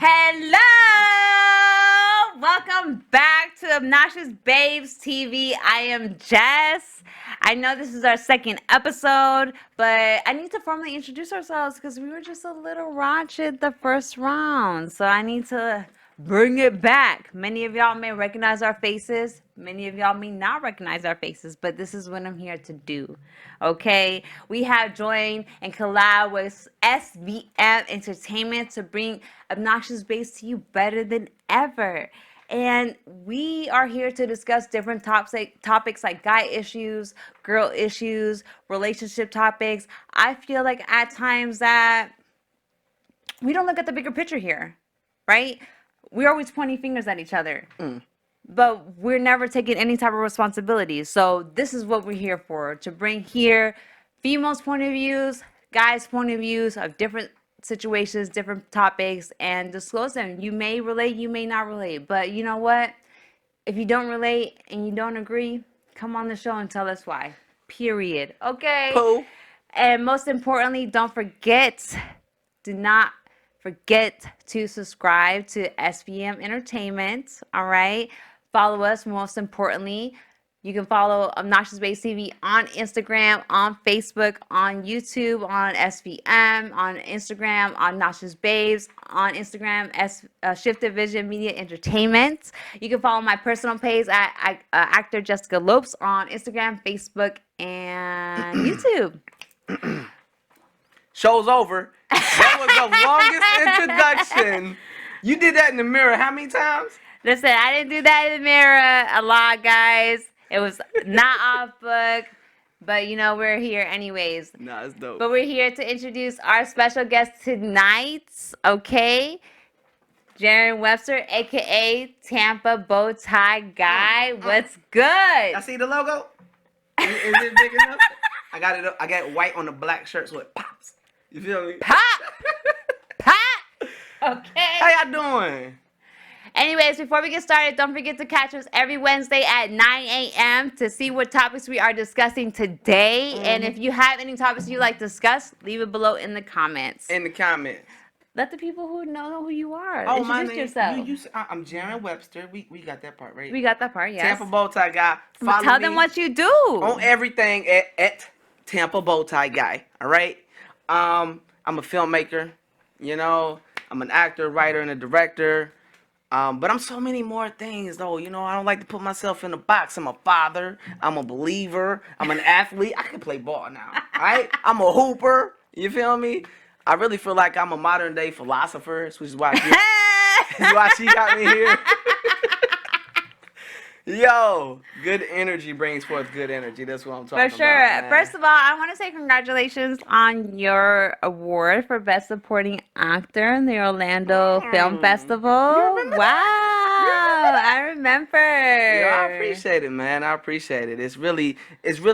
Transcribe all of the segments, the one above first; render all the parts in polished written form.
Hello! Welcome back to Obnoxious Babes TV. I am Jess. I know this is our second episode, but I need to formally introduce ourselves because we were just a little raunchy the first round. So I need to bring it back. Many of y'all may recognize our faces. Many of y'all may not recognize our faces, but this is what I'm here to do. Okay? We have joined and collab with SVM Entertainment to bring Obnoxious Babes to you better than ever. And we are here to discuss different topics like guy issues, girl issues, relationship topics. I feel like at times that we don't look at the bigger picture here, right? We're always pointing fingers at each other, but we're never taking any type of responsibility. So this is what we're here for, to bring here females' point of views, guys' point of views of different situations, different topics, and disclose them. You may relate, you may not relate, but you know what? If you don't relate and you don't agree, come on the show and tell us why. Period. Okay? Pooh. And most importantly, do not forget to subscribe to SVM Entertainment. All right? Follow us, most importantly. You can follow Obnoxious Babes TV on Instagram, on Facebook, on YouTube, on SVM, on Instagram, on Obnoxious Babes, on Instagram, Shifted Vision Media Entertainment. You can follow my personal page at actorjessicalopes on Instagram, Facebook, and YouTube. Show's over. That was the longest introduction. You did that in the mirror how many times? Listen, I didn't do that in the mirror a lot, guys. It was not off book, but you know, we're here anyways. Nah, it's dope. But we're here to introduce our special guest tonight, okay? Jarron Webster, aka Tampa Bowtie Guy. What's good? I see the logo. Is it big enough? I got it. I got white on the black shirt, so it pops. You feel me? Pop! Pop! Okay. How y'all doing? Anyways, before we get started, don't forget to catch us every Wednesday at 9 a.m. to see what topics we are discussing today. And if you have any topics you'd like to discuss, leave it below in the comments. In the comments. Let the people who know who you are. Oh, Introduce my name. yourself. I'm Jarron Webster. We got that part, right? We got that part, yes. Tampa Bowtie Guy. But tell them what you do. On everything at Tampa Bowtie Guy. All right. I'm a filmmaker. You know, I'm an actor, writer, and a director. But I'm so many more things, though. You know, I don't like to put myself in a box. I'm a father. I'm a believer. I'm an athlete. I can play ball now. All right? I'm a hooper. You feel me? I really feel like I'm a modern day philosopher, which is why she got me here. Yo, good energy brings forth good energy. That's what I'm talking about. For sure. First of all, I want to say congratulations on your award for Best Supporting Actor in the Orlando Film Festival. Wow. I remember. Yeah, I appreciate it, man. I appreciate it. It's really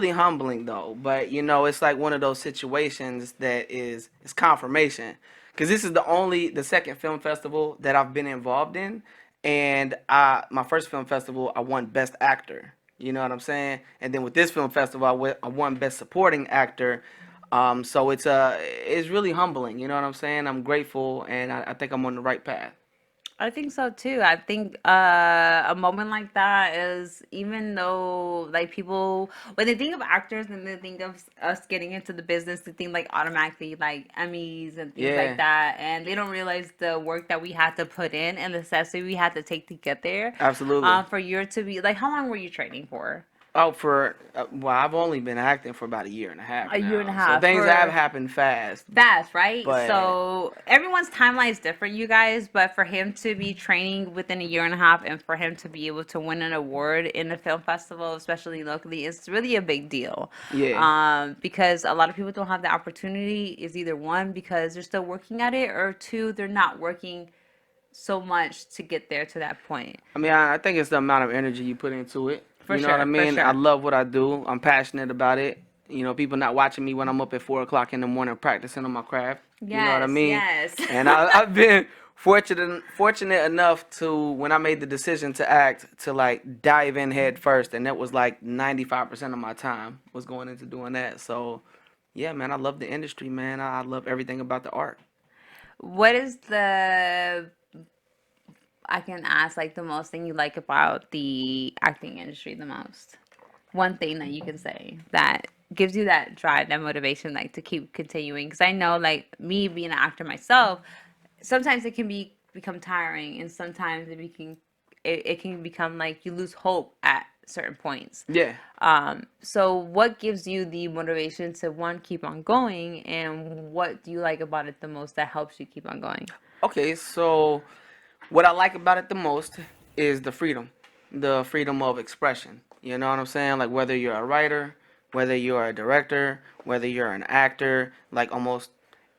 humbling, though. But, you know, it's like one of those situations that it's confirmation. Because this is the second film festival that I've been involved in. And my first film festival, I won Best Actor. You know what I'm saying? And then with this film festival, I won Best Supporting Actor. So it's really humbling. You know what I'm saying? I'm grateful, and I think I'm on the right path. I think so too. I think a moment like that is, even though like people, when they think of actors and they think of us getting into the business, they think like automatically like Emmys and things like that, and they don't realize the work that we had to put in and the necessity we had to take to get there. Absolutely. For you to be like, how long were you training for? Oh, well, I've only been acting for about a year and a half A year and a now, so half things have for happened fast. fast, right? But So everyone's timeline is different, you guys. But for him to be training within a year and a half, and for him to be able to win an award in a film festival, especially locally, is really a big deal. yeah, Because a lot of people don't have the opportunity. Is either one because they're still working at it, or two, they're not working so much to get there to that point. I mean, I think it's the amount of energy you put into it. For You know what I sure, for mean? I sure. love what I do. I'm passionate about it. You know, people not watching me when I'm up at 4 o'clock in the morning practicing on my craft. You know what I Yes, mean? yes. And I've been fortunate enough to, when I made the decision to act, to like dive in head first, and that was like 95% of my time was going into doing that. So yeah, man, I love the industry, man. I love everything about the art. What is the I can ask like the most thing you like about the acting industry the most? One thing that you can say that gives you that drive, that motivation, like to keep continuing. Because I know, like me being an actor myself, sometimes it can become tiring, and sometimes it can become like you lose hope at certain points. Yeah. So what gives you the motivation to one keep on going, and what do you like about it the most that helps you keep on going? Okay, so what I like about it the most is the freedom of expression. You know what I'm saying? Like whether you're a writer, whether you're a director, whether you're an actor, like almost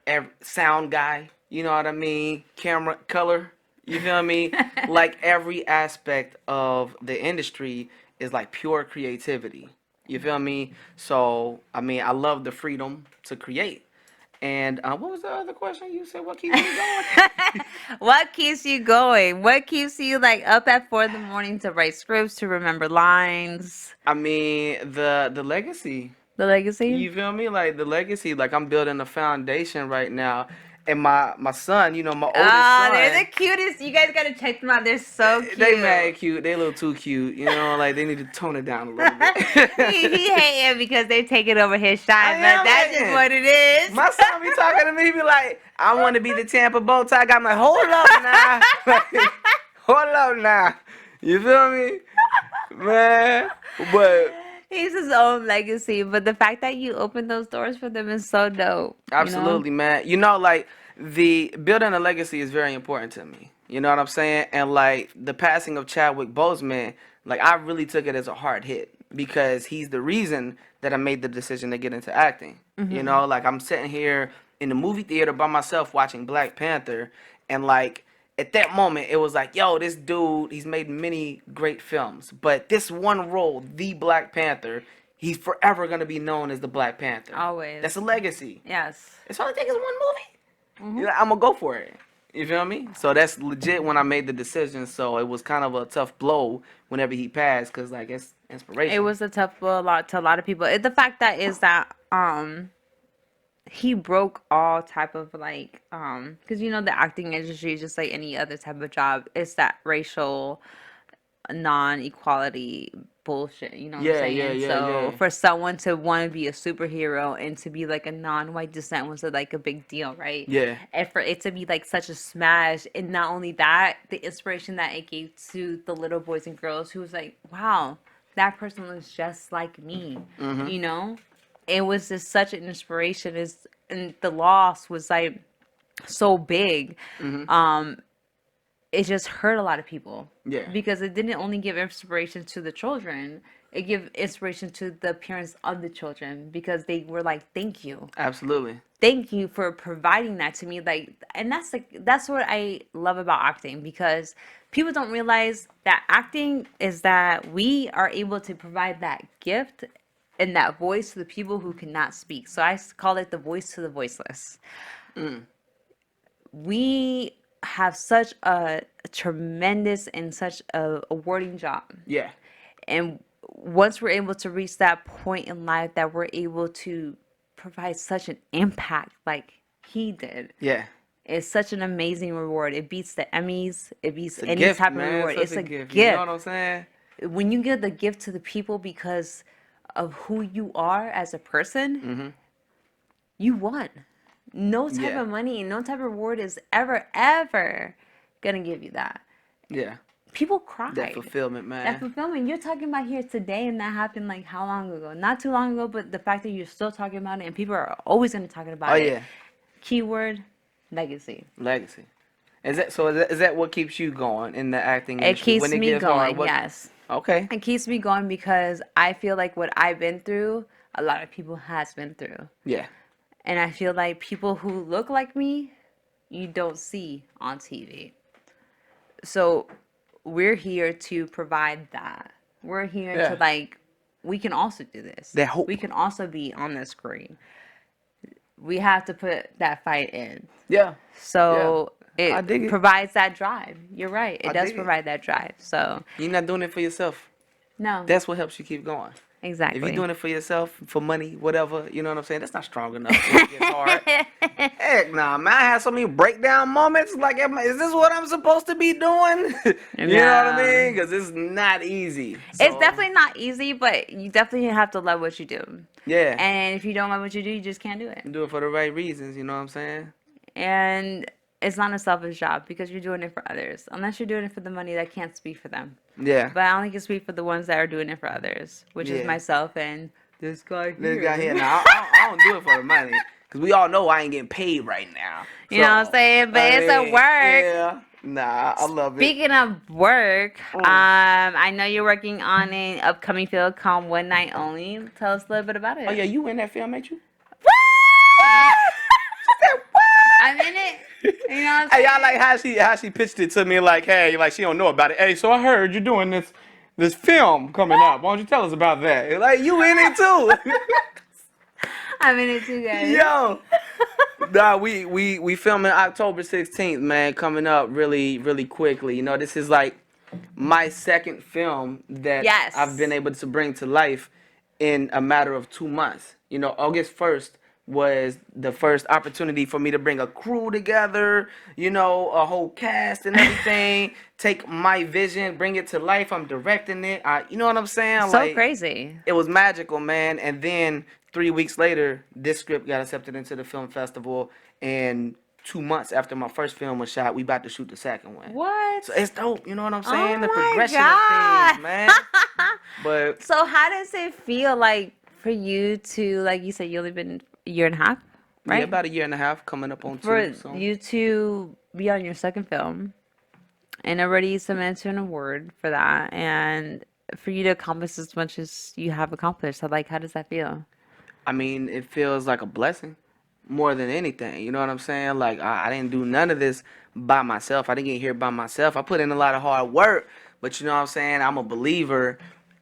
every sound guy. You know what I mean? Camera, color. You feel me? Like every aspect of the industry is like pure creativity. You feel me? So I mean, I love the freedom to create. And what was the other question? You said what keeps me going? What keeps you going? What keeps you like up at 4 in the morning to write scripts, to remember lines? I mean, the legacy. The legacy? You feel me? Like the legacy. Like I'm building a foundation right now, and my son, you know, my oldest Oh, they're the son, cutest. You guys gotta check them out. They're so they cute. mad cute. They a little too cute. You know, like they need to tone it down a little He bit. hating because they taking over his I shine, but am that's just hating. what it is. My son be talking to me, he be like, I want to be the Tampa Bowtie Guy. I'm like, hold up now. Like, hold up now. You feel me? Man. But He's his own legacy, but the fact that you opened those doors for them is so dope. You know? absolutely, man. You know, like the building a legacy is very important to me. You know what I'm saying? And like the passing of Chadwick Boseman, like I really took it as a hard hit because he's the reason that I made the decision to get into acting. You know, like I'm sitting here in the movie theater by myself watching Black Panther, and like at that moment it was like, yo, this dude, he's made many great films, but this one role, the Black Panther, he's forever gonna be known as the Black Panther. Always. That's a legacy. Yes. It's only taking one movie. Yeah, I'm gonna go for it. You feel me? So that's legit when I made the decision. So it was kind of a tough blow whenever he passed, cause like it's It inspiration. was a tough blow to a lot of people. The fact that is that he broke all type of like because you know the acting industry is just like any other type of job. It's that racial non-equality bullshit, you know what I'm Yeah, yeah, saying? yeah, So yeah, for someone to want to be a superhero and to be like a non-white descent was like a big deal, right? yeah, And for it to be like such a smash, and not only that, the inspiration that it gave to the little boys and girls who was like, wow, that person looks just like me, you know? It was just such an inspiration. Is and the loss was like so big. It just hurt a lot of people yeah. because it didn't only give inspiration to the children, it gave inspiration to the parents of the children because they were like, Absolutely. thank you for providing that to me. Like, and that's what I love about acting, because people don't realize that acting is that we are able to provide that gift and that voice to the people who cannot speak. So I call it the voice to the voiceless. We have such a tremendous and such a awarding job. Yeah, And once we're able to reach that point in life that we're able to provide such an impact like he did, yeah. it's such an amazing reward. It beats the Emmys, it beats It's a any gift, type of man. reward. Such It's a a gift. You know gift. what I'm saying? When you give the gift to the people because of who you are as a person, you won. No type Yeah, of money, no type of reward is ever, ever gonna give you that. yeah. people cried. That fulfillment, man. That fulfillment. You're talking about here today, and that happened like how long ago? Not too long ago, but the fact that you're still talking about it, and people are always going to talk about it. Oh yeah. Keyword, legacy. Legacy. Is that what keeps you going in the acting It industry? keeps When it me gets hard, going, yes. Okay. It keeps me going because I feel like what I've been through, a lot of people has been through. Yeah. And I feel like people who look like me, you don't see on TV. So we're here to provide that. We're here Yeah. to like, we can also do this. That hope. We can also be on the screen. We have to put that fight in. Yeah. So I dig it it. provides that drive. You're right. It I does dig it. provide that drive. So You're not doing it for yourself. no, That's what helps you keep going. exactly. If you're doing it for yourself, for money, whatever, you know what I'm saying? That's not strong enough when it gets hard. Heck nah, man. I had so many breakdown moments. Like, is this what I'm supposed to be doing? You know what I mean? Because it's not easy. It's So, definitely not easy, but you definitely have to love what you do. Yeah. And if you don't love what you do, you just can't do it. Do it for the right reasons, you know what I'm saying? And it's not a selfish job because you're doing it for others. Unless you're doing it for the money, that can't speak for them. Yeah. But I only can speak for the ones that are doing it for others, which is Yeah. myself and this guy here. This guy here. Now, I don't do it for the money. Because we all know I ain't getting paid right now. You know what I'm saying? But it's a work. Yeah. Nah, I love it. Speaking of work, I know you're working on an upcoming film called One Night Only. Tell us a little bit about it. Oh, yeah, you in that film, ain't you? I'm in it. You know what I'm Hey, saying? I like how she pitched it to me like, hey, like she don't know about it. Hey, so I heard you're doing this film coming up. Why don't you tell us about that? Like, you in it too. I'm in it too, guys. Yo. Nah, we filming October 16th, man, coming up really, really quickly. You know, this is like my second film that Yes. I've been able to bring to life in a matter of 2 months. You know, August 1st was the first opportunity for me to bring a crew together, you know, a whole cast and everything, take my vision, bring it to life. I'm directing it. You know what I'm saying? So crazy. It was magical, man. And then 3 weeks later, this script got accepted into the film festival. And 2 months after my first film was shot, we about to shoot the second one. What? So it's dope. You know what I'm saying? Oh The my progression God. of things, man. But So how does it feel like for you to, like you said, you only been a year and a half, right? yeah, about a year and a half coming up on For two. So. you to be on your second film and already submitted to an award for that, and for you to accomplish as much as you have accomplished, so like, how does that feel? I mean, it feels like a blessing more than anything. You know what I'm saying? Like, I didn't do none of this by myself. I didn't get here by myself. I put in a lot of hard work, but you know what I'm saying? I'm a believer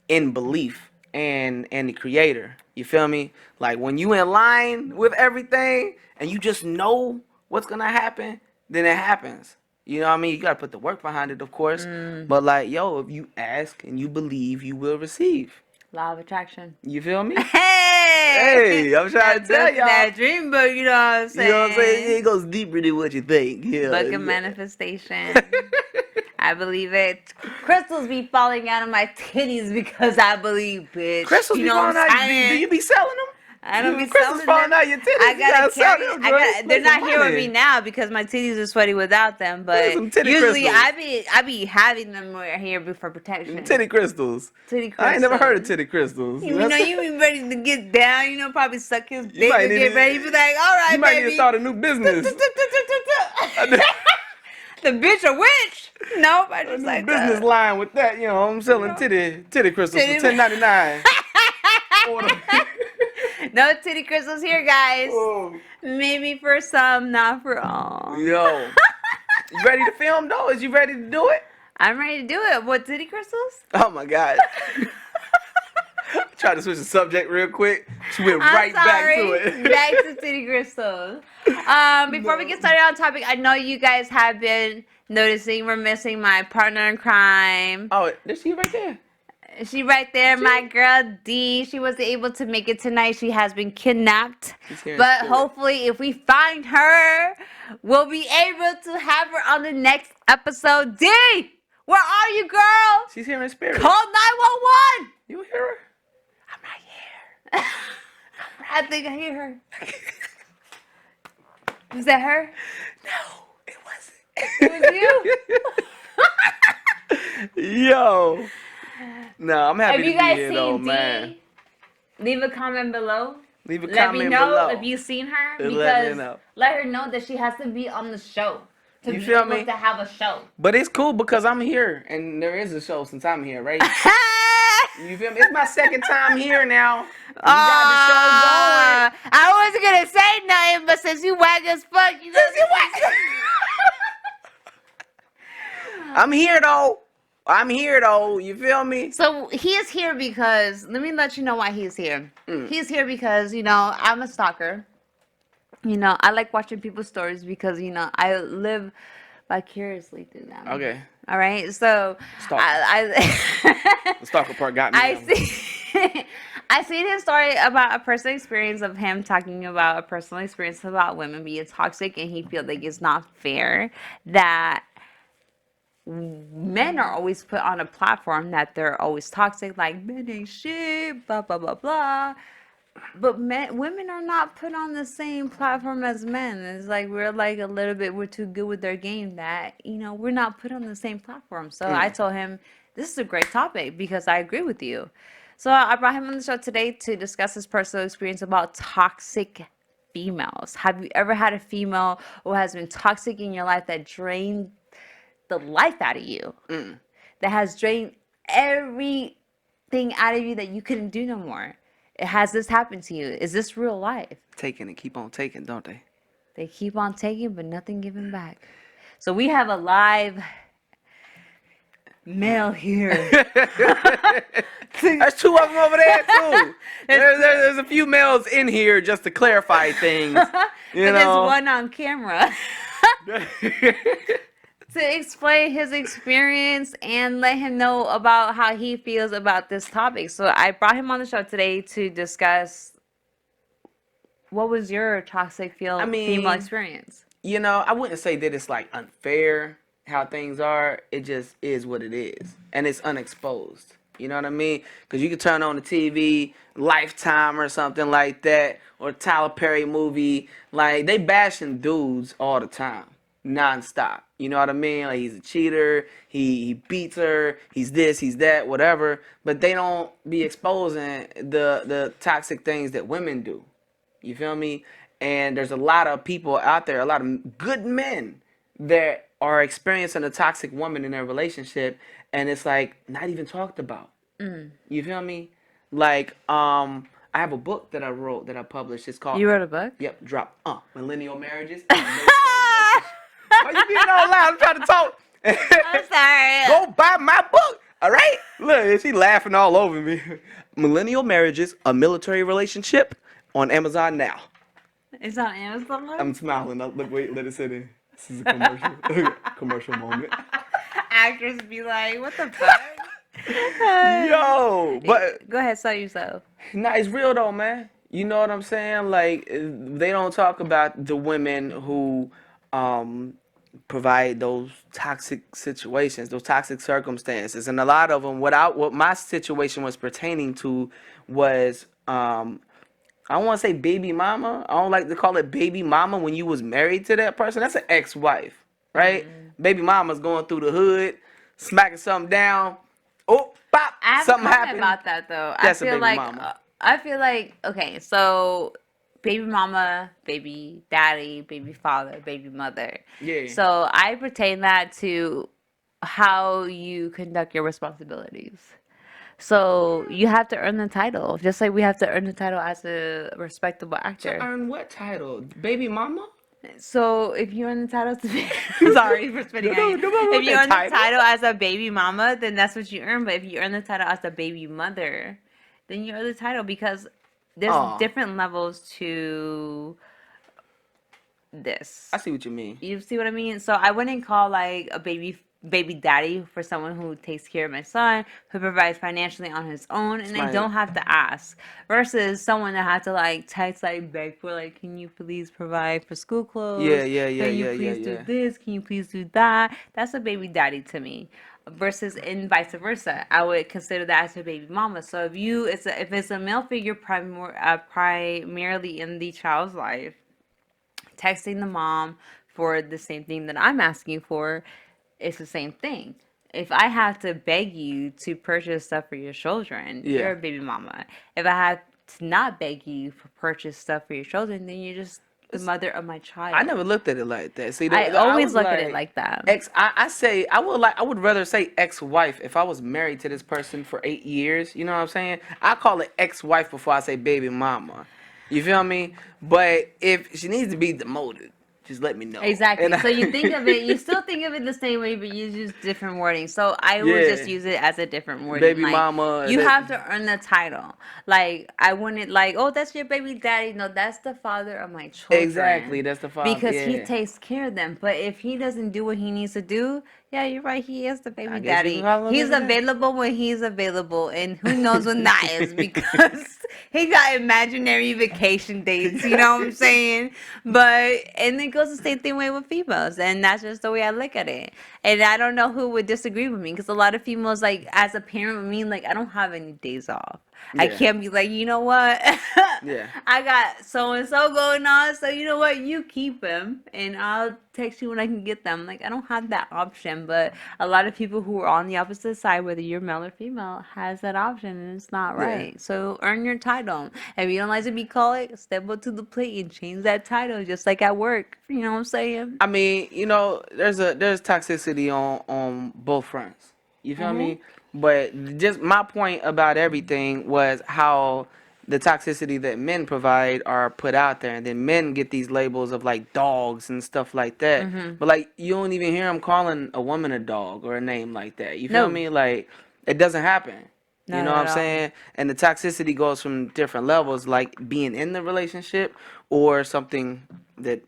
in belief and the creator. You feel me? Like, when you in line with everything and you just know what's going to happen, then it happens. You know what I mean? You got to put the work behind it, of course. But, like, yo, if you ask and you believe, you will receive. Law of attraction. You feel me? Hey, I'm trying to tell y'all. that dream book. You know what I'm saying? You know what I'm saying? It goes deeper than what you think. Yeah. Book of manifestation. I believe it. Crystals be falling out of my titties because I believe, bitch. Crystals you be know falling what out. I'm saying? Do you be selling them? I don't be Crystals selling falling them. out your titties. I You gotta sell carry. them, bro. They're Make not some here with money. me now because my titties are sweaty without them. But some titty usually crystals. I be having them right here for protection. Titty crystals. Titty crystals. I ain't never heard of titty crystals. You know, you be ready to get down. You know, probably suck his dick might and need get to- ready. You be like, all right, You might baby. need to start a new business. The bitch a witch? Nope, I A just new like business line with that. You know, I'm selling titty crystals Titty- for $10.99. No titty crystals here, guys. Oh, Maybe for some, not for all. yo. You ready to film, though? Is you ready to do it? I'm ready to do it. What, titty crystals? Oh, my God. Try to switch the subject real quick. She went I'm right back sorry. to it. Back to titty crystals. Before we get started on topic, I know you guys have been noticing we're missing my partner in crime. Oh, there's she right there. She right there, my girl D. She wasn't able to make it tonight. She has been kidnapped. She's here in But spirit. hopefully, if we find her, we'll be able to have her on the next episode. D, where are you, girl? She's here in spirit. Call 911. You hear her? I'm right here. I think I hear her. Was that her? No, it wasn't. It was you? Yo. No, I'm happy If to you be guys here though, seen man. D, leave a comment below. Leave a Let me comment know if below. you've seen her, And let me because know. let her know that she has to be on the show to You be feel able me? to have a show. But it's cool because I'm here and there is a show since I'm here, right? You feel me? It's my second time here now. And we got the show going. I wasn't gonna say nothing, but since you whack as fuck, you know. I'm here though. I'm here though. You feel me? So he is here because, let me let you know why he's here. He's here because, I'm a stalker. I like watching people's stories because, I live vicariously through them. Okay. All right. So Stalker. I The stalker part got me. I see. I seen his story about a personal experience of him talking about a personal experience about women being toxic, and he feels like it's not fair that men are always put on a platform that they're always toxic, like men ain't shit, blah blah blah blah. But women are not put on the same platform as men. It's like we're like we're too good with their game that we're not put on the same platform. So I told him this is a great topic because I agree with you. So I brought him on the show today to discuss his personal experience about toxic females. Have you ever had a female who has been toxic in your life that drained the life out of you, that has drained everything out of you that you couldn't do no more? Has this happened to you? Is this real life? Taking and keep on taking, don't they? They keep on taking, but nothing given back. So we have a live male here. There's two of them over there too. There's a few males in here just to clarify things. But there's one on camera. To explain his experience and let him know about how he feels about this topic. So I brought him on the show today to discuss what was your toxic female experience. I wouldn't say that it's like unfair how things are. It just is what it is, and it's unexposed. You know what I mean? Because you can turn on the TV, Lifetime or something like that, or Tyler Perry movie. Like they bashing dudes all the time, nonstop. You know what I mean? Like he's a cheater, he beats her, he's this, he's that, whatever. But they don't be exposing the toxic things that women do. You feel me? And there's a lot of people out there, a lot of good men that are experiencing a toxic woman in their relationship, and it's like not even talked about. You feel me? Like I have a book that I wrote that I published. It's called. You wrote a book? Yep, drop. Millennial Marriages. Why you being all loud? I'm trying to talk. I'm sorry. Go buy my book. All right. Look, she laughing all over me. Millennial Marriages: A Military Relationship on Amazon now. It's on Amazon. I'm smiling. Wait, let it sit in. This is a commercial. Commercial moment. Actors be like, "What the fuck?" Yo, but go ahead, sell yourself. nah, it's real though, man. You know what I'm saying? Like they don't talk about the women who provide those toxic situations, those toxic circumstances, and a lot of them. What my situation was pertaining to was I don't want to say baby mama. I don't like to call it baby mama when you was married to that person. That's an ex-wife, right? Baby mama's going through the hood, smacking something down. Oh, pop! I have Something a comment happened. about that though. That's a I feel baby like mama. I feel like okay, so baby mama, baby daddy, baby father, baby mother. Yeah. So I pertain that to how you conduct your responsibilities. So you have to earn the title, just like we have to earn the title as a respectable actor. To earn what title? Baby mama? So if you earn the title to be, sorry for spitting on you. If you earn the title as a baby mama, then that's what you earn. But if you earn the title as a baby mother, then you earn the title because there's different levels to this. I see what you mean. You see what I mean? So I wouldn't call like a baby daddy for someone who takes care of my son, who provides financially on his own, and I don't have to ask. Versus someone that had to like text, like beg for like, can you please provide for school clothes? Yeah. Can you please do this? Can you please do that? That's a baby daddy to me. Versus and vice versa, I would consider that as a baby mama. So if it's a male figure primarily in the child's life, texting the mom for the same thing that I'm asking for, it's the same thing. if I have to beg you to purchase stuff for your children, you're Yeah. a baby mama. If I have to not beg you for purchase stuff for your children, then you're just the It's, mother of my I child. never looked at it like that. See, I I always was look at it like like that. I say I would rather say ex-wife if I was married to this person for 8 years. You know what I'm saying? I call it ex-wife before I say baby mama. You feel me? But if she needs to be demoted, just let me know. And Exactly. So you think of it, you still think of it the same way, but you use different wording. So I would just yeah, use it as a different wording. baby Like, mama. you That have to earn the title. Like, I wouldn't like, oh, that's your baby daddy. No, that's the father of my exactly. children. That's the father. Because he Yeah. takes care of them. But if he doesn't do what he needs to do, yeah, you're right. He is the I baby guess you can daddy. call him He's baby daddy. available when he's available, and who knows when that is because he got imaginary vacation dates. You know what I'm saying? But and it goes the same thing way with females, and that's just the way I look at it. And I don't know who would disagree with me because a lot of females, like as a parent with me, like I don't have any days off. I Yeah. can't be like, you know what? Yeah. I got so and so going on, so you know what? You keep him, and I'll text you when I can get them. Like I don't have that option, but a lot of people who are on the opposite side, whether you're male or female, has that option, and it's not Yeah. right. So earn your title. If you don't like to be called it, step up to the plate and change that title, just like at work. You know what I'm saying? I mean, there's toxicity on both fronts. You feel Mhm. me? But just my point about everything was how the toxicity that men provide are put out there, and then men get these labels of like dogs and stuff like that. Mhm. But like you don't even hear them calling a woman a dog or a name like that. You feel No, me? Like it doesn't happen. You not know what at I'm all. saying? And the toxicity goes from different levels, like being in the relationship or something that,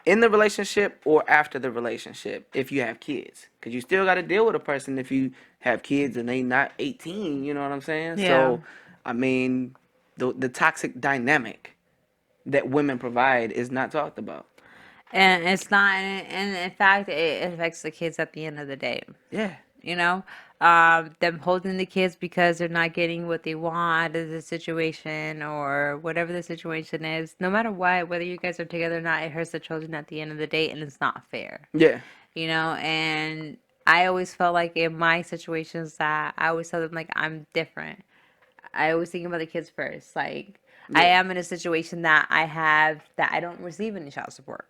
in the relationship or after the relationship if you have kids. Because you still got to deal with a person if you have kids and they not 18, you know what I'm saying? Yeah. So, I mean, the toxic dynamic that women provide is not talked about. And it's not, and in fact, it affects the kids at the end of the day. Yeah. You know, them holding the kids because they're not getting what they want out of the situation or whatever the situation is. No matter what, whether you guys are together or not, it hurts the children at the end of the day, and it's not fair. Yeah. You know, and I always felt like in my situations that I always tell them like I'm different. I always think about the kids first. Like I Yeah. am in a situation that I have that I don't receive any child support.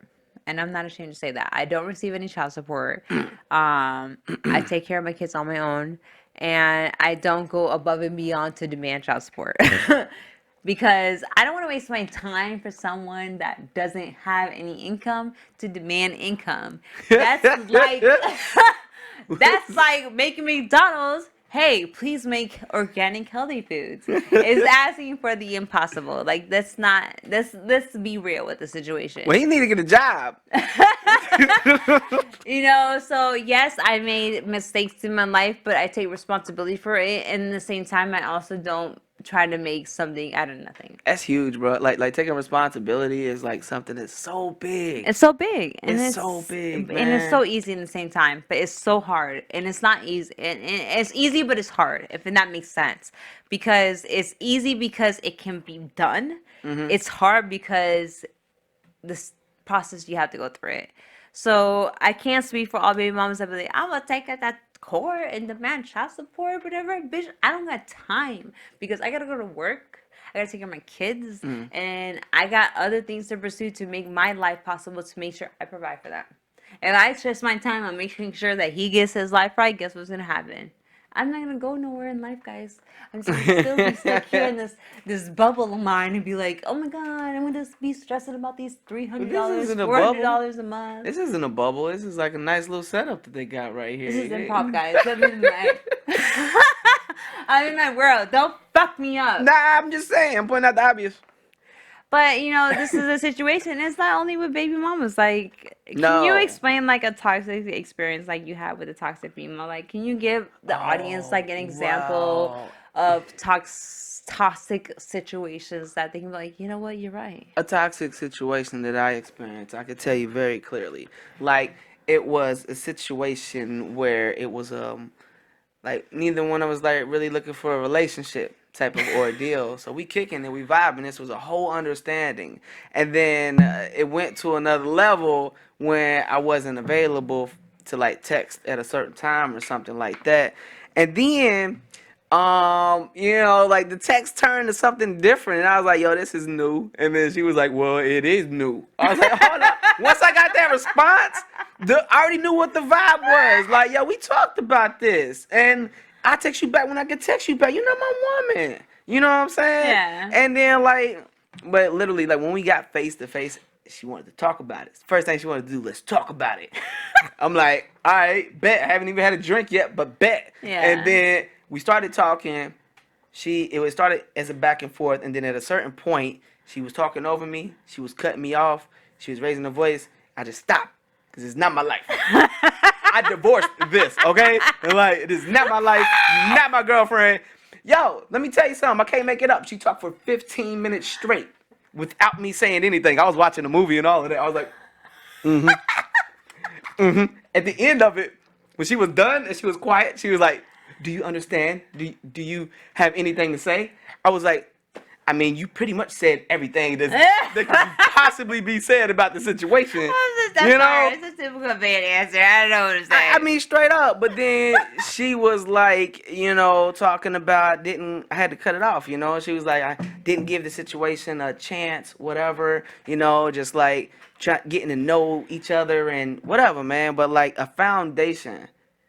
And I'm not ashamed to say that. I don't receive any child support. I take care of my kids on my own and I don't go above and beyond to demand child support. Because I don't want to waste my time for someone that doesn't have any income to demand income. That's like that's like making McDonald's. Hey, please make organic healthy foods. It's asking for the impossible. Like that's not let's be real with the situation. Well, he need to get a job. You know, so yes, I made mistakes in my life, but I take responsibility for it. And at the same time, I also don't try to make something out of nothing. That's huge, bro. Like taking responsibility is like something that's so big. It's so big, and It's so big, it's so man. easy in the same time, but it's so hard, and it's not easy. And it's easy, but it's hard. If that makes sense, because it's easy because it can be done. Mhm. It's hard because this process you have to go through it. So I can't speak for all baby mamas that be like, I'm gonna take it that court and demand child support, whatever. Bitch, I don't got time because I gotta go to work. I gotta take care of my kids, Mhm. and I got other things to pursue to make my life possible to make sure I provide for them. If I stress my time on making sure that he gets his life right, guess what's gonna happen? I'm not gonna go nowhere in life, guys. I'm just gonna still be stuck here in this bubble of mine and be like, oh my god, I'm gonna just be stressing about these This $300, isn't a bubble. $400 a month. This isn't a bubble. This is like a nice little setup that they got right This is here. improv, guys. I'm in my, I'm in my world. Don't fuck me up. Nah, I'm just saying. I'm pointing out the obvious. But you know, this is a situation. It's not only with baby mamas. Like, can you No. explain like a toxic experience like you had with a toxic female? Like, can you give the audience like an example Wow. of toxic situations that they can be like, you know what, you're right. A toxic situation that I experienced, I could tell you very clearly. Like it was a situation where it was like neither one of us like really looking for a relationship type of ordeal. So we kicking and we vibing. This was a whole understanding, and then it went to another level when I wasn't available to like text at a certain time or something like that. And then like the text turned to something different, and I was like, "Yo, this is new." And then she was like, "Well, it is new." I was like, "Hold on." Once I got that response, I already knew what the vibe was. Like, "Yo, we talked about this, and I text you back when I can text you back. You're not my woman." You know what I'm saying? Yeah. And then but literally, like when we got face to face, she wanted to talk about it. First thing she wanted to do, let's talk about it. I'm like, all right, bet. I haven't even had a drink yet, but bet. Yeah. And then we started talking. It started as a back and forth, and then at a certain point, she was talking over me. She was cutting me off. She was raising her voice. I just stopped because it's not my life. I divorced this, okay? And like, it is not my life. You're not my girlfriend. Yo, let me tell you something. I can't make it up. She talked for 15 minutes straight without me saying anything. I was watching a movie and all of that. I was like, At the end of it, when she was done and she was quiet, she was like, "Do you understand? Do you have anything to say?" I was like, "I mean, you pretty much said everything that could possibly be said about the situation." It's a typical bad answer. I don't know what to say. I mean, straight up. But then she was like, talking about I had to cut it off. She was like, I didn't give the situation a chance, whatever. Just like getting to know each other and whatever, man. But like a foundation.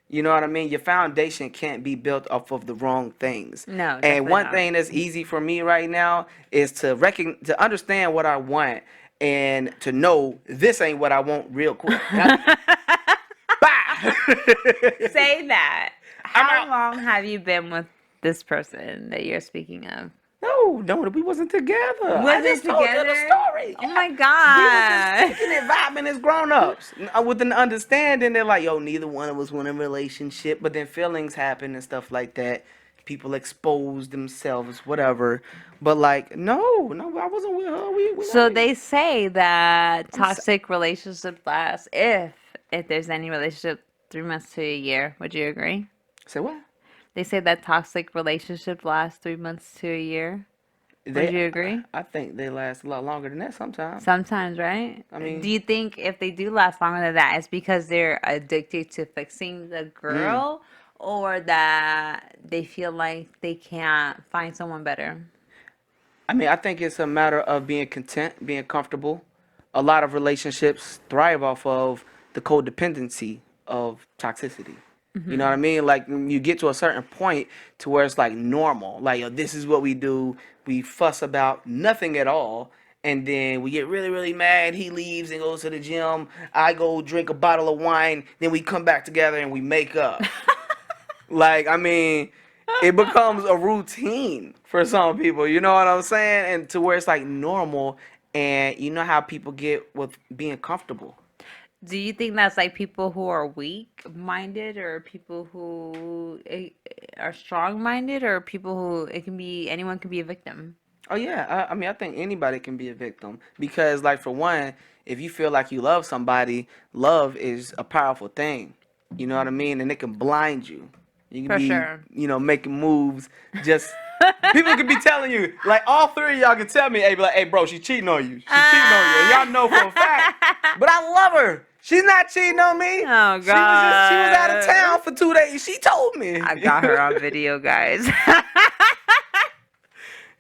You know what I mean? Your foundation can't be built off of the wrong things. No, and one not. thing that's easy for me right now is to understand what I want and to know this ain't what I want real quick. Bye. Say that. How long have you been with this person that you're speaking of? No, we wasn't together. I just told you the story. Oh my God. We were just kicking it, vibing as grown-ups. With an understanding that like, neither one of us want a relationship, but then feelings happen and stuff like that. People expose themselves, whatever. But like, no, I wasn't with her. So they say that toxic relationships last, if there's any relationship, 3 months to a year. Would you agree? Say what? They say that toxic relationships last 3 months to a year. Would you agree? I think they last a lot longer than that sometimes. Sometimes, right? I mean, do you think if they do last longer than that, it's because they're addicted to fixing the girl, or that they feel like they can't find someone better? I mean, I think it's a matter of being content, being comfortable. A lot of relationships thrive off of the codependency of toxicity. You know what I mean? Like when you get to a certain point to where it's like normal, like, this is what we do. We fuss about nothing at all. And then we get really, really mad. He leaves and goes to the gym. I go drink a bottle of wine. Then we come back together and we make up. Like, I mean, it becomes a routine for some people. You know what I'm saying? And to where it's like normal. And you know how people get with being comfortable. Do you think that's like people who are weak-minded, or people who are strong-minded, or people who anyone can be a victim? Oh yeah, I mean, I think anybody can be a victim because, like, for one, if you feel like you love somebody, love is a powerful thing. You know what I mean? And it can blind you. You can making moves. Just people can be telling you, like, all three of y'all can tell me, hey, bro, she's cheating on you. She's cheating on you, and y'all know for a fact. But I love her. She's not cheating on me. Oh God. She was out of town for 2 days. She told me. I got her on video, guys.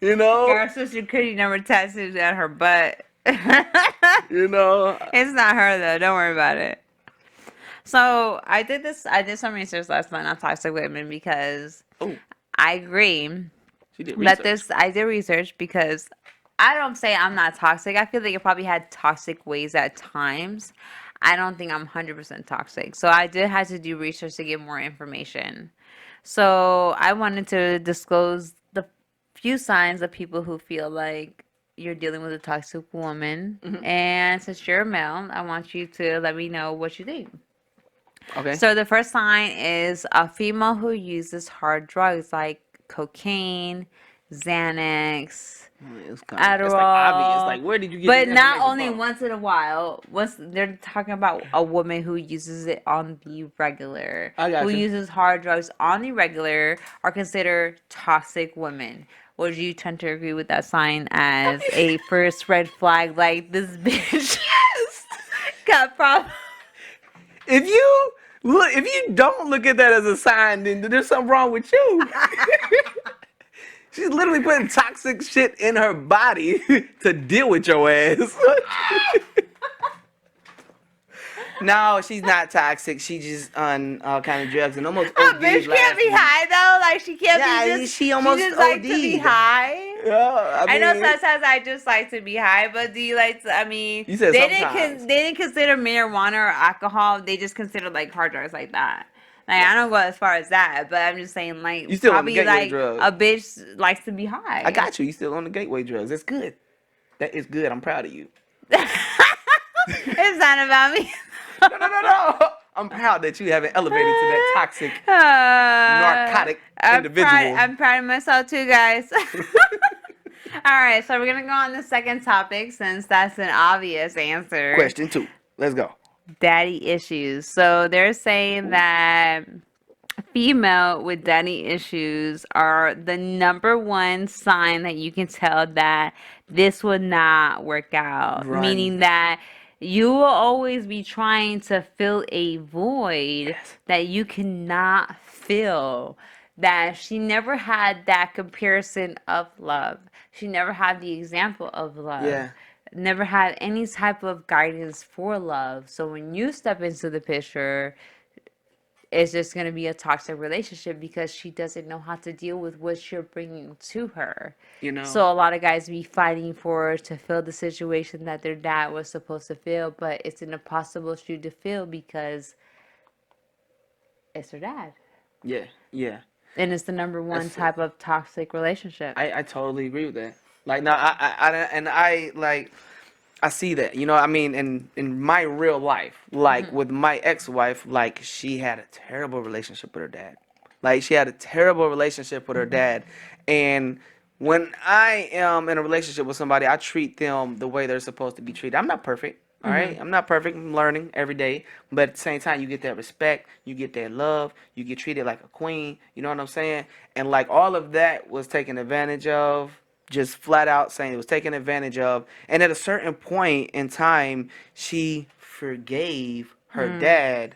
Her social security number tattooed on her butt. It's not her though. Don't worry about it. So I did some research last night on toxic women because I agree. She did research. I did research because I don't say I'm not toxic. I feel like I probably had toxic ways at times. I don't think I'm 100% toxic. So I did have to do research to get more information. So I wanted to disclose the few signs of people who feel like you're dealing with a toxic woman. Mm-hmm. And since you're a male, I want you to let me know what you think. Okay. So the first sign is a female who uses hard drugs like cocaine, Xanax, Adderall. It's like obvious. Like, where did you get But not only once in a while. They're talking about a woman who uses it on the regular. Who uses hard drugs on the regular are considered toxic women. Would you tend to agree with that sign as a first red flag? Like, this bitch got problems. If you Look, if you don't look at that as a sign, then there's something wrong with you. She's literally putting toxic shit in her body to deal with your ass. No, she's not toxic. She just on all kind of drugs and almost A OD'd bitch can't last be week. high though. Like she can't Yeah, be just. she almost like to be OD'd. high. Yeah, I know mean, sometimes I just like to be high, but do you like to? I mean, You said they sometimes. they didn't consider marijuana or alcohol. They just consider like hard drugs like that. Like I don't go as far as that, but I'm just saying You like still on the probably gateway like drugs. a bitch likes to be high. I got you. You still on the gateway drugs. That's good. That is good. I'm proud of you. It's not about me. No. I'm proud that you haven't elevated to that toxic, narcotic individual. I'm proud of myself too, guys. All right, so we're gonna go on the second topic since that's an obvious answer. Question 2. Let's go. Daddy issues. So they're saying that female with daddy issues are the number one sign that you can tell that this would not work out. Run. Meaning that you will always be trying to fill a void that you cannot fill. That she never had that comparison of love. She never had the example of love. Yeah. Never had any type of guidance for love. So when you step into the picture, it's just going to be a toxic relationship because she doesn't know how to deal with what you're bringing to her. You know. So a lot of guys be fighting to fill the situation that their dad was supposed to fill, but it's an impossible shoe to fill because it's their dad. Yeah. And it's the number one type of toxic relationship. I totally agree with that. Like, no, I see that. You know, I mean, in my real life, like with my ex-wife, like she had a terrible relationship with her dad. Like she had a terrible relationship with her dad, and when I am in a relationship with somebody, I treat them the way they're supposed to be treated. I'm not perfect. All right, I'm not perfect. I'm learning every day, but at the same time, you get that respect, you get that love, you get treated like a queen. You know what I'm saying? And like all of that was taken advantage of, just flat out saying it was taken advantage of. And at a certain point in time, she forgave her dad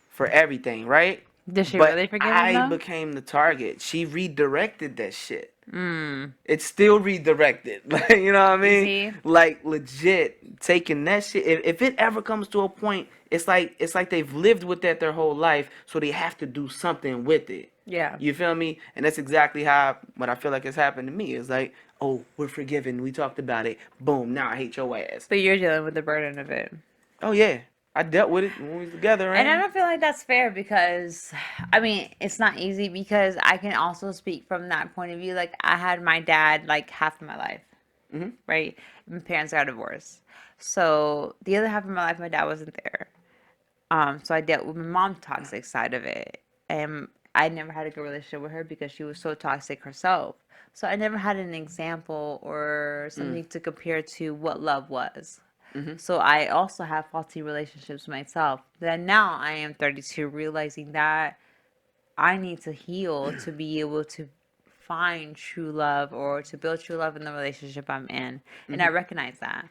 for everything, right? Did she But really forgive I him though? became the target. She redirected that shit. It's still redirected. Like, you know what I mean? See? Like legit taking that shit. If it ever comes to a point, it's like they've lived with that their whole life, so they have to do something with it. Yeah. You feel me? And that's exactly how what I feel like has happened to me. It's like, oh, we're forgiven. We talked about it. Boom. Now I hate your ass. But you're dealing with the burden of it. Oh yeah, I dealt with it when we was together, right? And I don't feel like that's fair because, I mean, it's not easy because I can also speak from that point of view. Like, I had my dad like half of my life, right? My parents got divorced. So the other half of my life, my dad wasn't there. So I dealt with my mom's toxic side of it. And I never had a good relationship with her because she was so toxic herself. So I never had an example or something to compare to what love was. So I also have faulty relationships myself. Then now I am 32, realizing that I need to heal to be able to find true love or to build true love in the relationship I'm in. And I recognize that.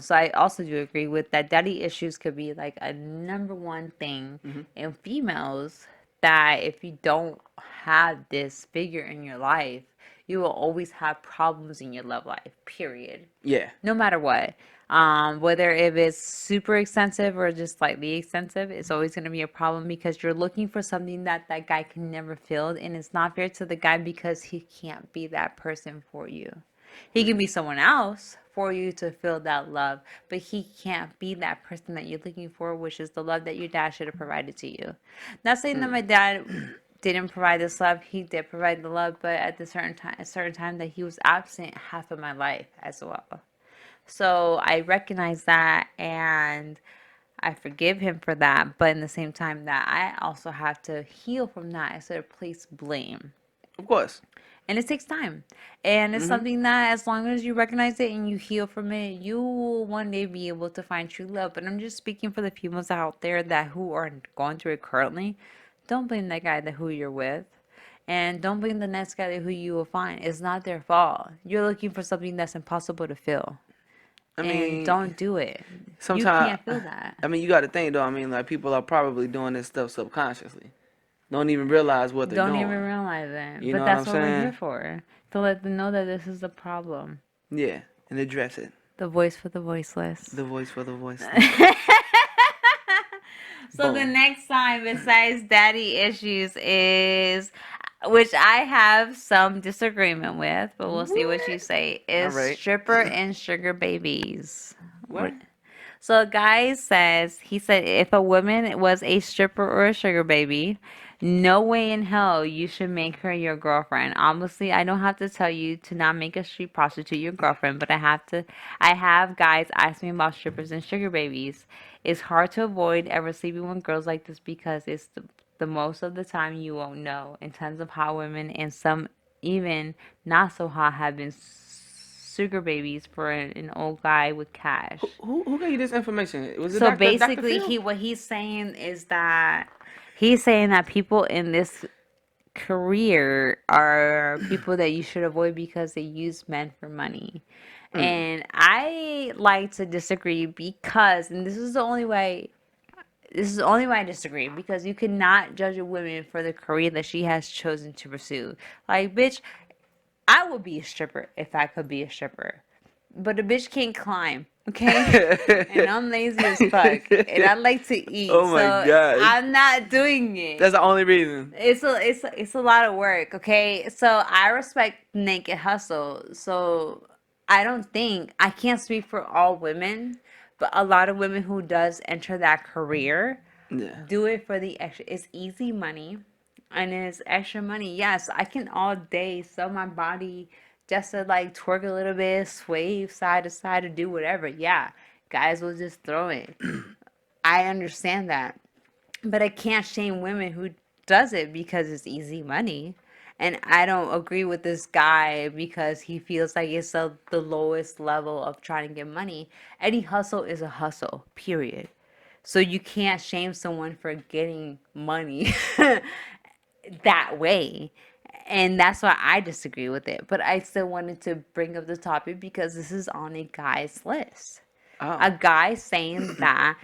So I also do agree with that daddy issues could be like a number one thing in females that if you don't have this figure in your life, you will always have problems in your love life, period. Yeah. No matter what. Whether if it's super extensive or just slightly extensive, it's always going to be a problem because you're looking for something that that guy can never fill, and it's not fair to the guy because he can't be that person for you. He can be someone else for you to feel that love, but he can't be that person that you're looking for, which is the love that your dad should have provided to you. Not saying that my dad didn't provide this love; he did provide the love, but at a certain time that he was absent half of my life as well. So I recognize that and I forgive him for that. But in the same time that I also have to heal from that instead of place blame. Of course. And it takes time. And it's something that as long as you recognize it and you heal from it, you will one day be able to find true love. But I'm just speaking for the females out there that who are going through it currently. Don't blame that guy that who you're with. And don't blame the next guy that who you will find. It's not their fault. You're looking for something that's impossible to fill. I and mean, don't do it. You sometimes, can't feel that. I mean, you got to think though. I mean, like people are probably doing this stuff subconsciously. Don't even realize what they're Don't even doing. realize it. You But know what I'm that's what we're here saying? for. To let them know that this is the problem. Yeah, and address it. The voice for the voiceless. The voice for the voiceless. So the Boom. next sign besides daddy issues is, which I have some disagreement with, but we'll see what you say, All is right. stripper and sugar babies. What? So a guy says, he said, if a woman was a stripper or a sugar baby, no way in hell you should make her your girlfriend. Obviously, I don't have to tell you to not make a street prostitute your girlfriend, but I have guys ask me about strippers and sugar babies. It's hard to avoid ever sleeping with girls like this because it's the most of the time you won't know. In terms of hot women and some even not so hot have been sugar babies for an old guy with cash. Who gave you this information? Was it So Dr. basically, Phil? what he's saying is that he's saying that people in this career are people that you should avoid because they use men for money. And I like to disagree because, and this is the only way I disagree, because you cannot judge a woman for the career that she has chosen to pursue. Like, bitch, I would be a stripper if I could be a stripper. But a bitch can't climb, okay? And I'm lazy as fuck. And I like to eat. Oh my so gosh. I'm not doing it. That's the only reason. It's a lot of work, okay? So I respect naked hustle. So I can't speak for all women, but a lot of women who does enter that career Yeah. do it for the extra. It's easy money and it's extra money. Yes, I can all day sell my body just to like twerk a little bit, sway side to side, or do whatever. Yeah, guys will just throw it. I understand that. But I can't shame women who does it because it's easy money. And I don't agree with this guy because he feels like it's the lowest level of trying to get money. Any hustle is a hustle, period. So you can't shame someone for getting money that way. And that's why I disagree with it. But I still wanted to bring up the topic because this is on a guy's list. Oh. A guy saying that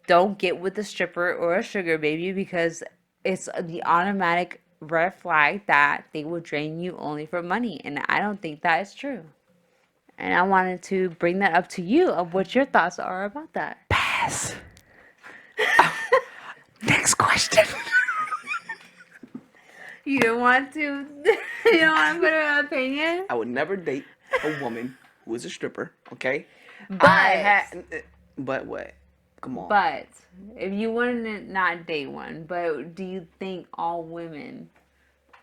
don't get with a stripper or a sugar baby because it's the automatic red flag that they will drain you only for money. And I don't think that is true. And I wanted to bring that up to you of what your thoughts are about that. Pass. Next question. You don't want to you don't want to put an opinion? I would never date a woman who is a stripper, okay? But But what? Come on. But if you want to not date one, but do you think all women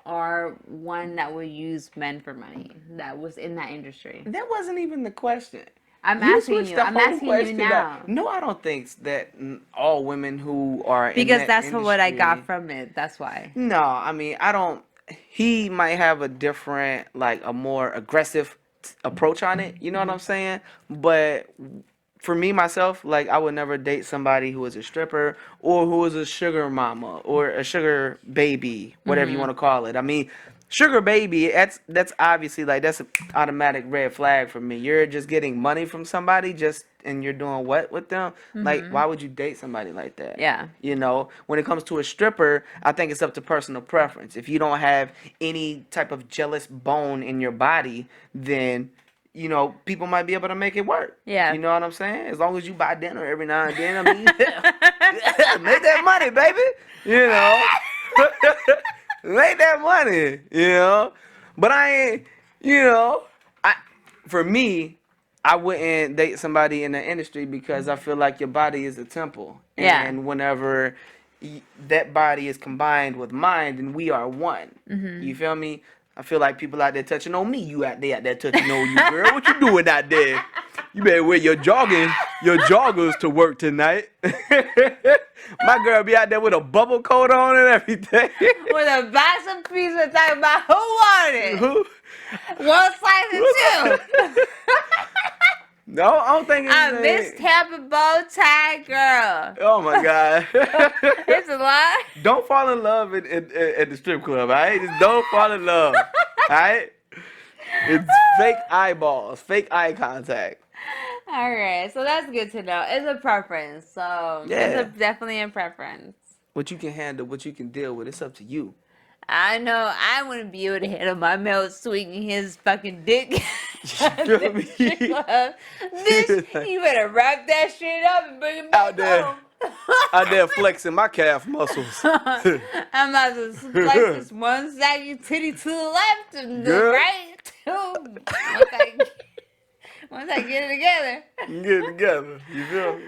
are one that would use men for money that was in that industry? That wasn't even the question. I'm asking switched you. the I'm whole asking you question now. up. No, I don't think that all women who are in Because that that's what I got industry- from it. That's why. No, I mean, I don't. He might have a different, like a more aggressive approach on it. You know what I'm saying? But for me myself, like I would never date somebody who is a stripper or who is a sugar mama or a sugar baby, whatever you want to call it. I mean, sugar baby, that's obviously like that's an automatic red flag for me. You're just getting money from somebody and you're doing what with them? Like why would you date somebody like that? Yeah. You know, when it comes to a stripper, I think it's up to personal preference. If you don't have any type of jealous bone in your body, then you know, people might be able to make it work. Yeah. You know what I'm saying? As long as you buy dinner every now and then, I mean, make that money, baby. You know, make that money. You know, but I ain't. You know, for me, I wouldn't date somebody in the industry because I feel like your body is a temple. Yeah. And whenever that body is combined with mine, then we are one. You feel me? I feel like people out there touching on me. You out there touching on you, girl. What you doing out there? You better wear your joggers to work tonight. My girl be out there with a bubble coat on and everything. With a bicep piece of talking about who wanted it. Who? One size of two. No, I don't think it's I miss Tampa Bowtie Girl. Oh my God. It's a lie. Don't fall in love at the strip club, alright? Just don't fall in love. Alright? It's fake eyeballs, fake eye contact. All right, so that's good to know. It's a preference, so it's a Yeah. definitely a preference. What you can handle, what you can deal with, it's up to you. I know I wouldn't be able to handle my male swinging his fucking dick You at feel the strip me? club. Bitch, you better wrap that shit up and bring it out back there, home. out there flexing my calf muscles. I'm about to slice this one saggy titty to the left and the Girl, right too. Once I get it together. get it together. You feel me?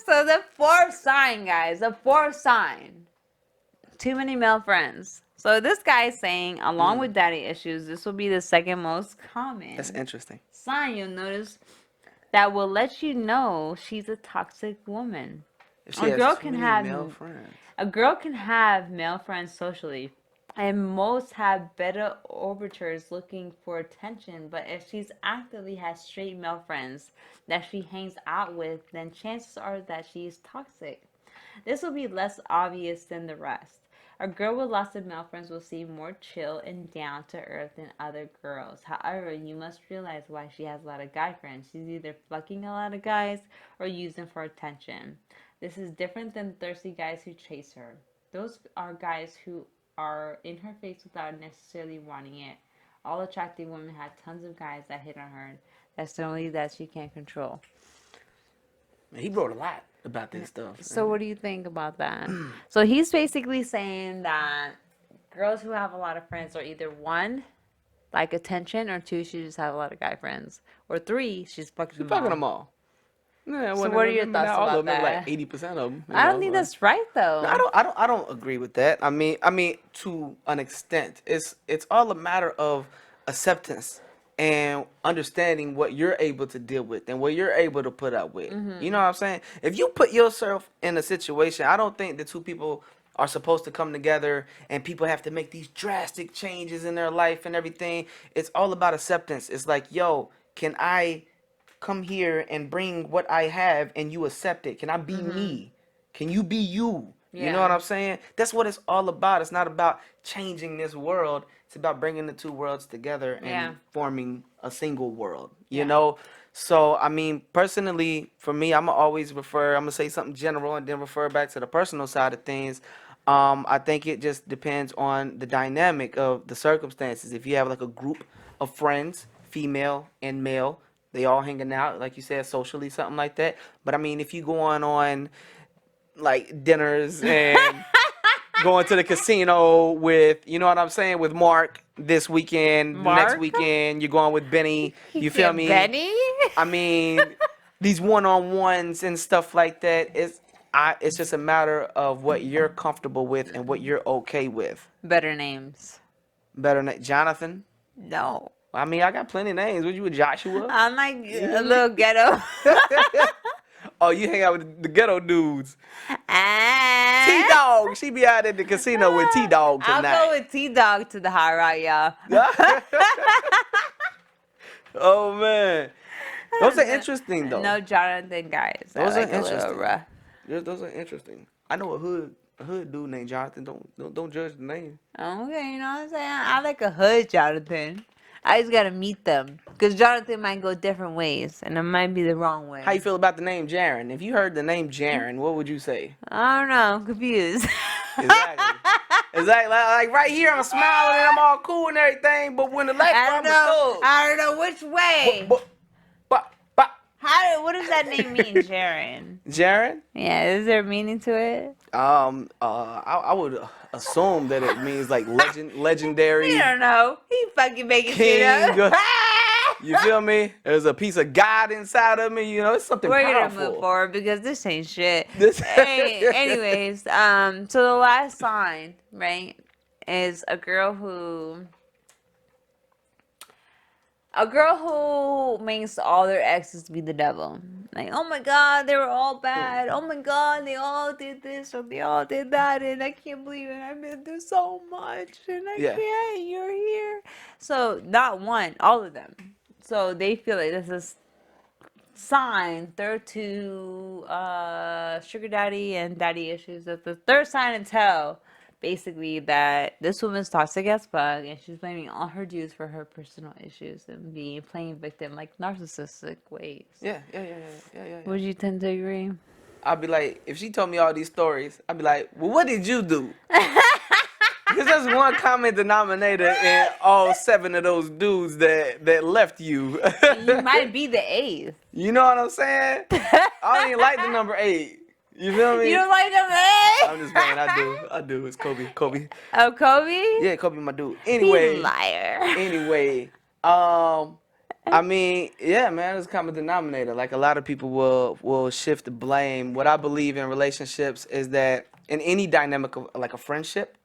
So the fourth sign, guys, the fourth sign. Too many male friends. So this guy is saying, along with daddy issues, this will be the second most common That's interesting. sign you'll notice that will let you know she's a toxic woman. If she A has girl too can many have male friends. a girl can have male friends socially, and most have better overtures looking for attention. But if she's actively has straight male friends that she hangs out with, then chances are that she is toxic. This will be less obvious than the rest. A girl with lots of male friends will seem more chill and down to earth than other girls. However, you must realize why she has a lot of guy friends. She's either fucking a lot of guys or using for attention. This is different than thirsty guys who chase her. Those are guys who are in her face without necessarily wanting it. All attractive women have tons of guys that hit on her. That's only that she can't control. He wrote a lot about this stuff. So what do you think about that? So he's basically saying that girls who have a lot of friends are either one, like attention, or two, she just have a lot of guy friends, or three, she's fucking She's them fucking all. them all. Yeah, So what are your thoughts all about of them, like that? 80% of them. I don't think that's right No, though. I don't agree with that. I mean, to an extent, it's all a matter of acceptance and understanding what you're able to deal with and what you're able to put up with. You know what I'm saying? If you put yourself in a situation, I don't think the two people are supposed to come together and people have to make these drastic changes in their life and everything. It's all about acceptance. It's like, yo, can I come here and bring what I have and you accept it? Can I be me? Can you be you? You know what Yeah. I'm saying? That's what it's all about. It's not about changing this world. It's about bringing the two worlds together Yeah. and forming a single world. You Yeah. know? So, I mean, personally, for me, I'm going to always I'm going to say something general and then refer back to the personal side of things. I think it just depends on the dynamic of the circumstances. If you have like a group of friends, female and male, they all hanging out, like you said, socially, something like that. But I mean, if you going on like dinners and going to the casino with, you know what I'm saying, with Mark this weekend, next Mark? weekend, you're going with Benny, He you feel said me? Benny? I mean, these one-on-ones and stuff like that, it's just a matter of what you're comfortable with and what you're okay with. Better names. Better than Jonathan. No. I mean, I got plenty of names. What you with Joshua? I'm like You a hear me? little ghetto. Oh, you hang out with the ghetto dudes. Ah. T Dog. She be out at the casino with T Dog I'll go tonight. with T Dog to the high right, y'all. Oh man, those are interesting though. No Jonathan guys. I Those are like a little interesting. rough. Those are interesting. I know a hood dude named Jonathan. Don't judge the name. Okay, you know what I'm saying? I like a hood Jonathan. I just gotta meet them. Because Jonathan might go different ways, and it might be the wrong way. How you feel about the name Jarron? If you heard the name Jarron, what would you say? I don't know. I'm confused. Exactly. Exactly. Like right here, I'm smiling and I'm all cool and everything, but when the light I don't comes, know. I don't know which way. but What does that name mean, Jarron? Jarron? Yeah, is there meaning to it? I would assume that it means like legendary You don't know. He fucking making shit king. up. You feel me? There's a piece of God inside of me. You know, it's something We're powerful. gonna move forward because this ain't shit. This- Anyways, so the last sign, right, is a girl who makes all their exes be the devil. Like, oh my god, they were all bad. Oh my god, they all did this or they all did that, and I can't believe it. I've been through so much, and I Yeah. can't. You're here. So not one, all of them. So they feel like this is sign third to sugar daddy and daddy issues. That's the third sign to tell basically that this woman's toxic as fuck, and she's blaming all her dudes for her personal issues and being playing victim like narcissistic ways. Yeah. Would you tend to agree? I'd be like, if she told me all these stories, I'd be like, well, what did you do? Because there's one common denominator in all 7 of those dudes that left you. You might be the eighth. You know what I'm saying? I don't even like the number 8. You feel me? You don't like them eight? I'm just playing. I do. It's Kobe. Oh, Kobe? Yeah, Kobe, my dude. He's Anyway. a liar. Anyway. I mean, yeah, man, it's a common denominator. Like a lot of people will shift the blame. What I believe in relationships is that in any dynamic of like a friendship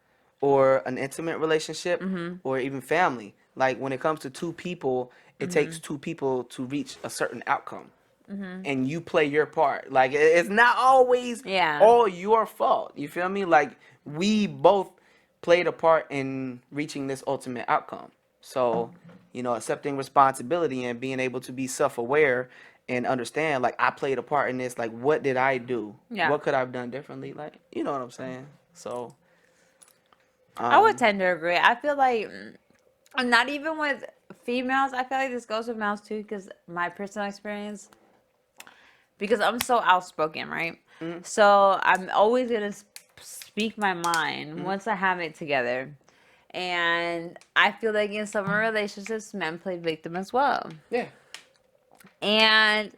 or an intimate relationship or even family, like when it comes to 2 people, it takes 2 people to reach a certain outcome. And you play your part. Like it's not always all your fault. You feel me? Like we both played a part in reaching this ultimate outcome. So, you know, accepting responsibility and being able to be self-aware and understand, like, I played a part in this. Like, what did I do? Yeah. What could I have done differently? Like, you know what I'm saying? So, I would tend to agree. I feel like, not even with females, I feel like this goes with males too, because my personal experience, because I'm so outspoken, right? So I'm always going to speak my mind once I have it together. And I feel like in some relationships, men play victim as well. yeah. And,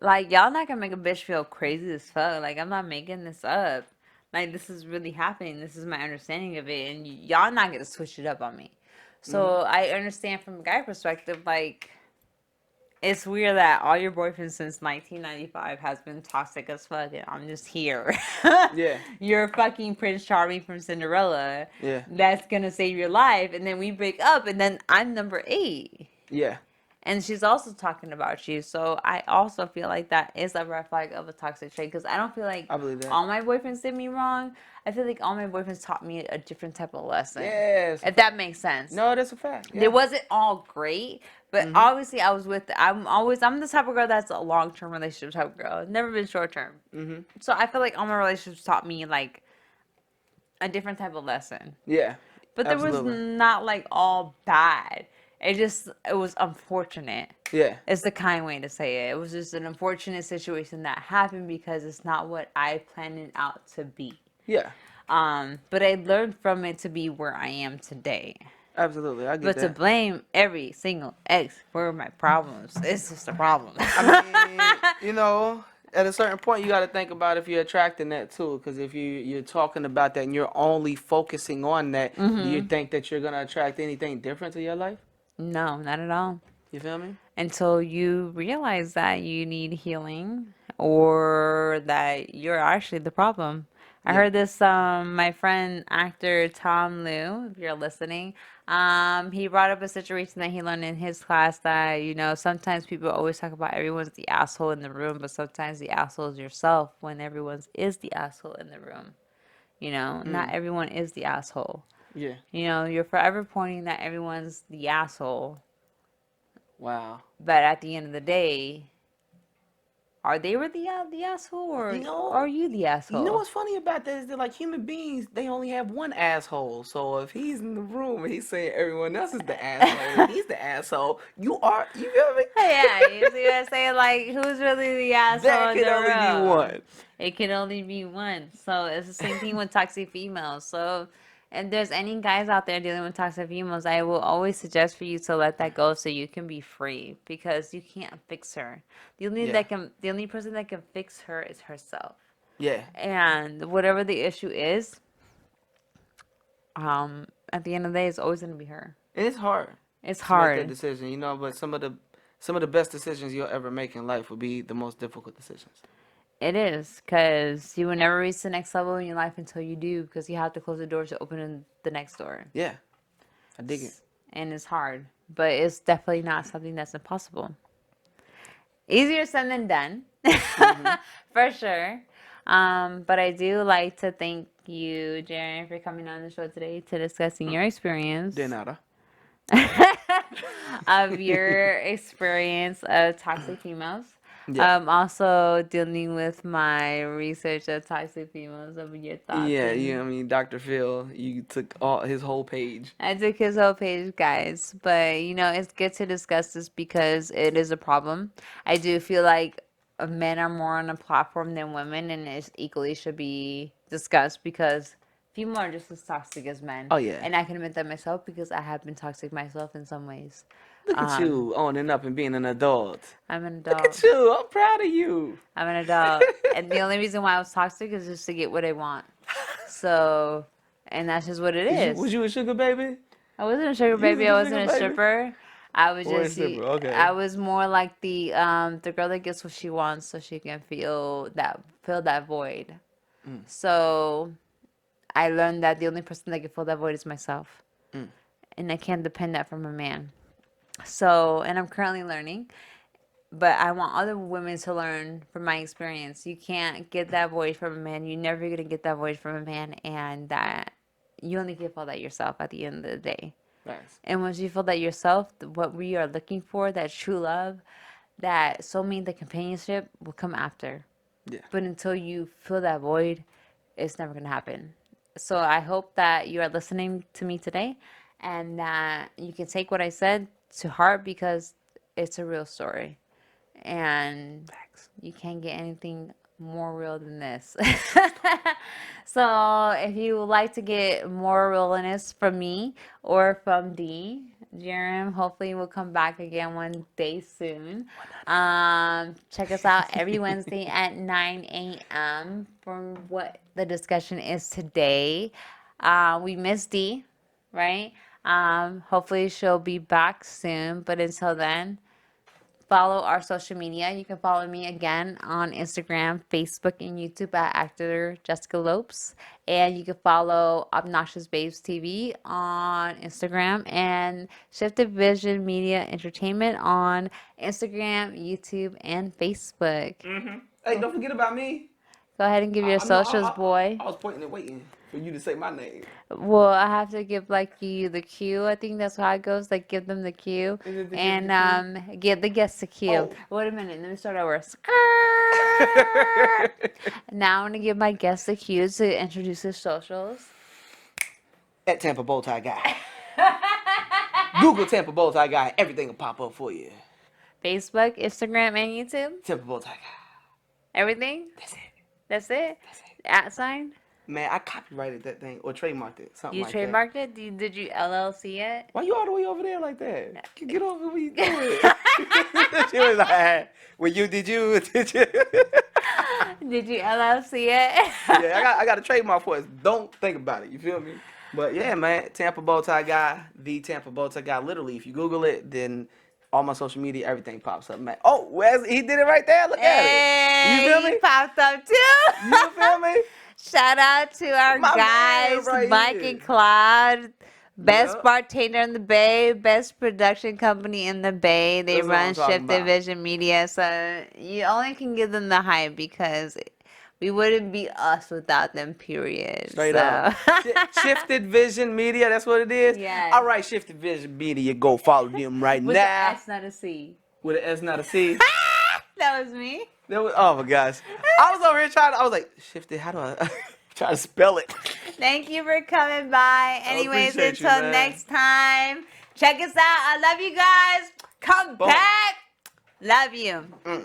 like, y'all not gonna make a bitch feel crazy as fuck. Like, I'm not making this up. Like, this is really happening. This is my understanding of it. And y'all not gonna switch it up on me. So I understand from a guy perspective, like, it's weird that all your boyfriends since 1995 has been toxic as fuck, and I'm just here. Yeah. You're fucking Prince Charming from Cinderella. Yeah. That's gonna save your life, and then we break up, and then I'm number 8. Yeah. And she's also talking about you. So I also feel like that is a red flag of a toxic trait, because I don't feel like I believe that. all my boyfriends did me wrong. I feel like all my boyfriends taught me a different type of lesson. Yes. If that makes sense. No, that's a fact. Yeah. It wasn't all great, but obviously I was with, I'm the type of girl that's a long-term relationship type of girl. Never been short-term. So I feel like all my relationships taught me like a different type of lesson. Yeah. But there was not like all bad. It was unfortunate. Yeah. It's the kind way to say it. It was just an unfortunate situation that happened because it's not what I planned it out to be. Yeah. But I learned from it to be where I am today. Absolutely. I get But that. to blame every single ex for my problems, it's just a problem. I mean, you know, at a certain point, you got to think about if you're attracting that too. Because if you're talking about that and you're only focusing on that, do you think that you're going to attract anything different to your life? No, not at all. You feel me? Until you realize that you need healing or that you're actually the problem. I heard this, my friend, actor Tom Liu, if you're listening, he brought up a situation that he learned in his class that, you know, sometimes people always talk about everyone's the asshole in the room, but sometimes the asshole is yourself when everyone's is the asshole in the room. You know, not everyone is the asshole. Yeah. You know, you're forever pointing that everyone's the asshole. Wow. But at the end of the day, are they really the asshole, or You know, are you the asshole? You know what's funny about that is that, like, human beings, they only have one asshole. So if he's in the room and he's saying everyone else is the asshole, and he's the asshole, you feel me? Yeah, you see what I'm saying? Like, who's really the asshole That in can the only room? be one. It can only be one. So it's the same thing with toxic females. So if there's any guys out there dealing with toxic females, I will always suggest for you to let that go so you can be free, because you can't fix her. The only person that can fix her is herself. Yeah. And whatever the issue is, at the end of the day, it's always gonna be her. And it's hard. It's to hard. make that decision, you know, but some of the best decisions you'll ever make in life will be the most difficult decisions. It is, because you will never reach the next level in your life until you do, because you have to close the door to open the next door. Yeah. I dig it. And it's hard, but it's definitely not something that's impossible. Easier said than done, for sure. But I do like to thank you, Jarron, for coming on the show today to discussing your experience. De nada. Of your experience of toxic females. Yeah. Also dealing with my research of toxic females over your thoughts. Yeah, And I mean, Dr. Phil, you took all his whole page. I took his whole page, guys. But it's good to discuss this because it is a problem. I do feel like men are more on a platform than women, and it equally should be discussed because females are just as toxic as men. Oh yeah. And I can admit that myself because I have been toxic myself in some ways. Look at you owning up and being an adult. I'm an Look adult. at you. I'm proud of you. I'm an adult. And the only reason why I was toxic is just to get what I want. So, and that's just what it is. Was you a sugar baby? I wasn't a sugar You baby. I was a wasn't sugar a baby? stripper. I was Or a just stripper, okay. I was more like the girl that gets what she wants so she can fill that void. Mm. So I learned that the only person that can fill that void is myself. Mm. And I can't depend that from a man. So, and I'm currently learning, but I want other women to learn from my experience. You can't get that voice from a man. You're never gonna get that voice from a man, and that you only can feel that yourself at the end of the day. Nice. And once you feel that yourself, what we are looking for, that true love, that soulmate, the companionship will come after. Yeah. But until you fill that void, it's never gonna happen. So I hope that you are listening to me today, and that you can take what I said to heart because it's a real story. And you can't get anything more real than this. So if you would like to get more realness from me or from Jarron, hopefully we'll come back again one day soon. Check us out every Wednesday at 9 a.m. from what the discussion is today. We miss D, right? Hopefully she'll be back soon, but until then, follow our social media. You can follow me again on Instagram, Facebook, and YouTube at actorjessicalopes. And you can follow Obnoxious Babes TV on Instagram and Shifted Vision Media Entertainment on Instagram, YouTube, and Facebook. Mm-hmm. Hey, don't forget about me. Go ahead and give your socials, boy. I was pointing and waiting for you to say my name. Well, I have to give you the cue. I think that's how it goes. Like give them the cue, and give the guests the cue. Oh. Wait a minute. Let me start over. Now I'm gonna give my guests the cue to introduce their socials. At Tampa Bowtie Guy. Google Tampa Bowtie Guy. Everything will pop up for you. Facebook, Instagram, and YouTube. Tampa Bowtie Guy. Everything. That's it. That's it. That's it. At sign. Man, I copyrighted that thing or trademarked it. Something You like trademarked that. it? Did you LLC it? Why you all the way over there like that? Get over what you doing. She was like, well, did you? Did you LLC it? Yeah, I got a trademark for it. Don't think about it. You feel me? But yeah, man, Tampa Bowtie Guy, the Tampa Bowtie Guy. Literally, if you Google it, then all my social media, everything pops up, man. Oh, he did it right there. Look at it. You feel me? He popped up too. You feel me? Shout out to our My man guys, right Mike here. and Claude. Best Yup. bartender in the Bay, best production company in the Bay. They That's what I'm run talking Shifted about. Vision Media, so you only can give them the hype because we wouldn't be us without them, period. Straight so. up. Shifted Vision Media, that's what it is? Yes. All right, Shifted Vision Media, go follow them right With now. an S, not a C. With an S, not a C. That was me. Oh my gosh. I was over here I was like, Shifted, how do I try to spell it? Thank you for coming by. Anyways, appreciate you, until man. next time, check us out. I love you guys. Come Boom. back. Love you.